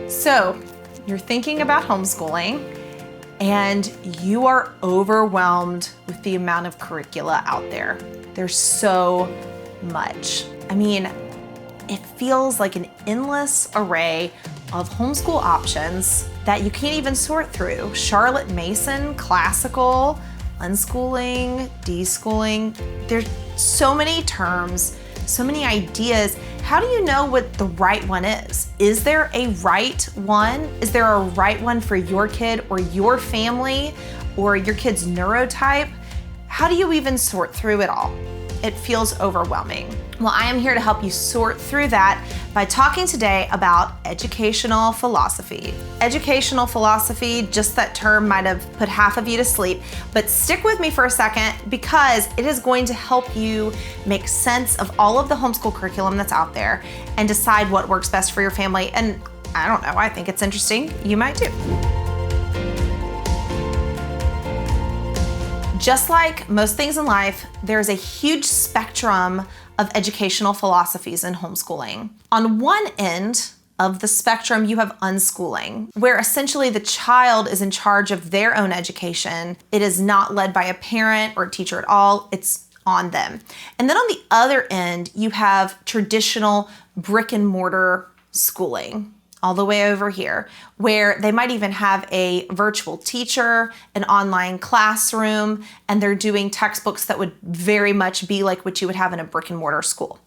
So you're thinking about homeschooling and you are overwhelmed with the amount of curricula out there. There's so much. I mean, it feels like an endless array of homeschool options that you can't even sort through. Charlotte Mason, classical, unschooling, deschooling. There's so many terms, so many ideas. How do you know what the right one is? Is there a right one? Is there a right one for your kid or your family or your kid's neurotype? How do you even sort through it all? It feels overwhelming. Well, I am here to help you sort through that by talking today about educational philosophy. Educational philosophy, just that term might have put half of you to sleep, but stick with me for a second because it is going to help you make sense of all of the homeschool curriculum that's out there and decide what works best for your family. And I don't know, I think it's interesting. You might too. Just like most things in life, there's a huge spectrum of educational philosophies in homeschooling. On one end of the spectrum, you have unschooling, where essentially the child is in charge of their own education. It is not led by a parent or a teacher at all. It's on them. And then on the other end, you have traditional brick and mortar schooling, all the way over here, where they might even have a virtual teacher, an online classroom, and they're doing textbooks that would very much be like what you would have in a brick and mortar school.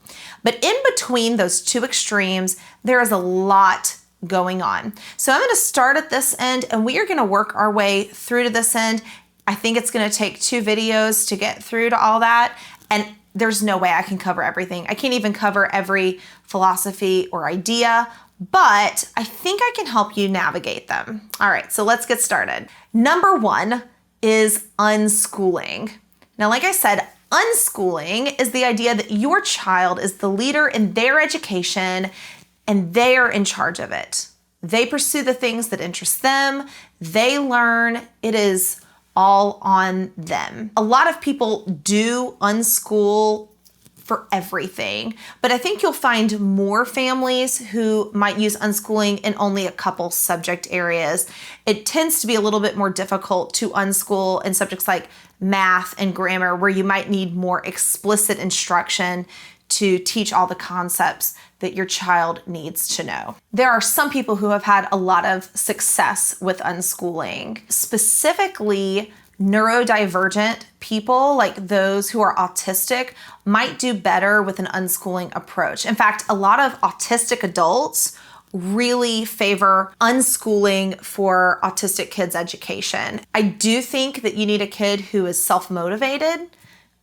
But in between those two extremes, there is a lot going on. So I'm gonna start at this end and we are gonna work our way through to this end. I think it's gonna take 2 videos to get through to all that. And there's no way I can cover everything. I can't even cover every philosophy or idea, but I think I can help you navigate them. All right, so let's get started. Number 1 is unschooling. Now, like I said, unschooling is the idea that your child is the leader in their education and they are in charge of it. They pursue the things that interest them, they learn, it is all on them. A lot of people do unschool for everything, but I think you'll find more families who might use unschooling in only a couple subject areas. It tends to be a little bit more difficult to unschool in subjects like math and grammar, where you might need more explicit instruction to teach all the concepts that your child needs to know. There are some people who have had a lot of success with unschooling, specifically neurodivergent people, like those who are autistic, might do better with an unschooling approach. In fact, a lot of autistic adults really favor unschooling for autistic kids' education. I do think that you need a kid who is self-motivated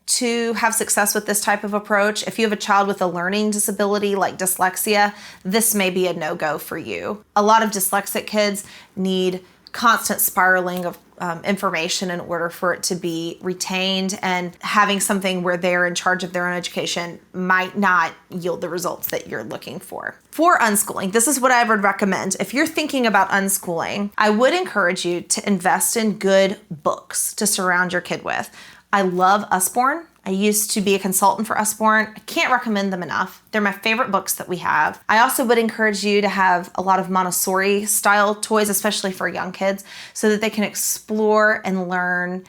to have success with this type of approach. If you have a child with a learning disability like dyslexia, this may be a no-go for you. A lot of dyslexic kids need constant spiraling of information in order for it to be retained, and having something where they're in charge of their own education might not yield the results that you're looking for. For unschooling, this is what I would recommend. If you're thinking about unschooling, I would encourage you to invest in good books to surround your kid with. I love Usborne. I used to be a consultant for Usborne. I can't recommend them enough. They're my favorite books that we have. I also would encourage you to have a lot of Montessori style toys, especially for young kids, so that they can explore and learn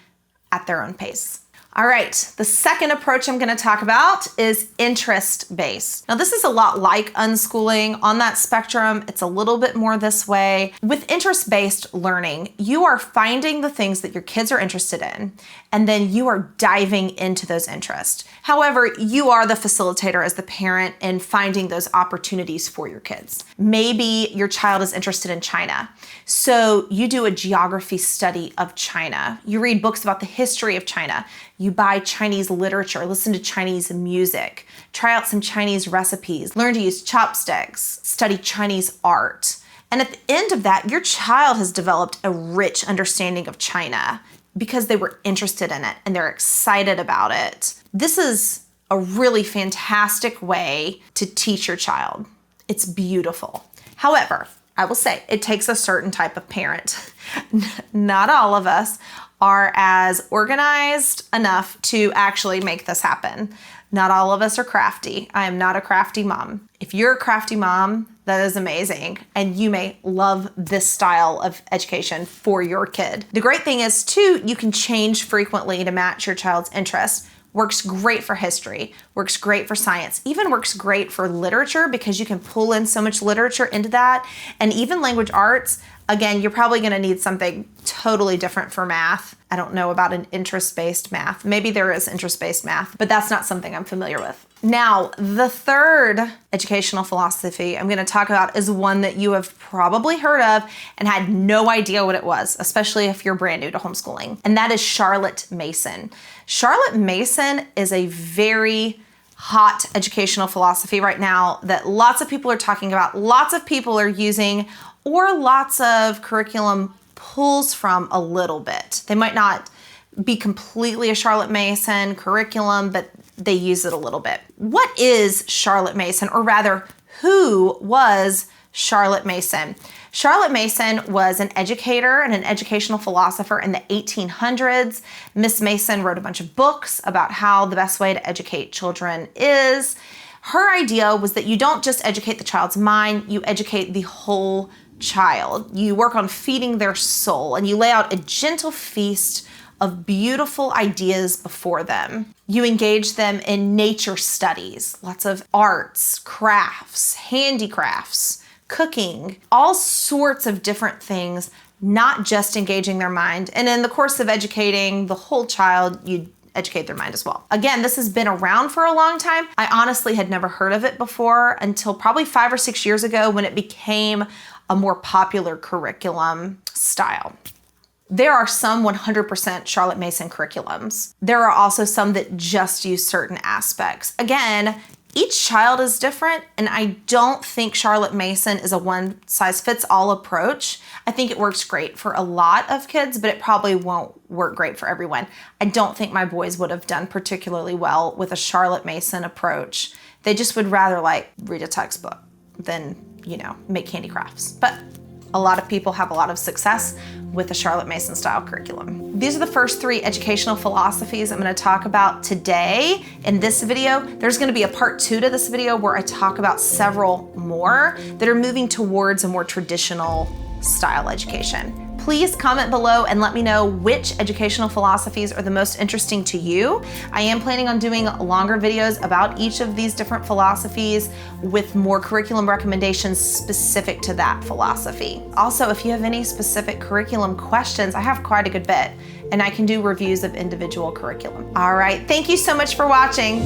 at their own pace. All right, the second approach I'm gonna talk about is interest-based. Now, this is a lot like unschooling. On that spectrum, it's a little bit more this way. With interest-based learning, you are finding the things that your kids are interested in, and then you are diving into those interests. However, you are the facilitator as the parent in finding those opportunities for your kids. Maybe your child is interested in China, so you do a geography study of China. You read books about the history of China. You buy Chinese literature, listen to Chinese music, try out some Chinese recipes, learn to use chopsticks, study Chinese art. And at the end of that, your child has developed a rich understanding of China because they were interested in it and they're excited about it. This is a really fantastic way to teach your child. It's beautiful. However, I will say it takes a certain type of parent. Not all of us are as organized enough to actually make this happen. Not all of us are crafty. I am not a crafty mom. If you're a crafty mom, that is amazing. And you may love this style of education for your kid. The great thing is too, you can change frequently to match your child's interests. Works great for history, works great for science, even works great for literature because you can pull in so much literature into that. And even language arts, again, you're probably gonna need something totally different for math. I don't know about an interest-based math. Maybe there is interest-based math, but that's not something I'm familiar with. Now, the third educational philosophy I'm gonna talk about is one that you have probably heard of and had no idea what it was, especially if you're brand new to homeschooling, and that is Charlotte Mason. Charlotte Mason is a very hot educational philosophy right now that lots of people are talking about, lots of people are using, or lots of curriculum pulls from a little bit. They might not be completely a Charlotte Mason curriculum, but they use it a little bit. What is Charlotte Mason, or rather, who was Charlotte Mason? Charlotte Mason was an educator and an educational philosopher in the 1800s. Miss Mason wrote a bunch of books about how the best way to educate children is. Her idea was that you don't just educate the child's mind, you educate the whole child. You work on feeding their soul, and you lay out a gentle feast of beautiful ideas before them. You engage them in nature studies, lots of arts, crafts, handicrafts, cooking, all sorts of different things, not just engaging their mind. And in the course of educating the whole child, you educate their mind as well. Again, this has been around for a long time. I honestly had never heard of it before until probably 5 or 6 years ago when it became a more popular curriculum style. There are some 100% Charlotte Mason curriculums. There are also some that just use certain aspects. Again, each child is different, and I don't think Charlotte Mason is a one-size-fits-all approach. I think it works great for a lot of kids, but it probably won't work great for everyone. I don't think my boys would have done particularly well with a Charlotte Mason approach. They just would rather like read a textbook than, make handicrafts. But a lot of people have a lot of success with the Charlotte Mason style curriculum. These are the first 3 educational philosophies I'm going to talk about today in this video. There's going to be a part 2 to this video where I talk about several more that are moving towards a more traditional style education. Please comment below and let me know which educational philosophies are the most interesting to you. I am planning on doing longer videos about each of these different philosophies with more curriculum recommendations specific to that philosophy. Also, if you have any specific curriculum questions, I have quite a good bit, and I can do reviews of individual curriculum. All right, thank you so much for watching.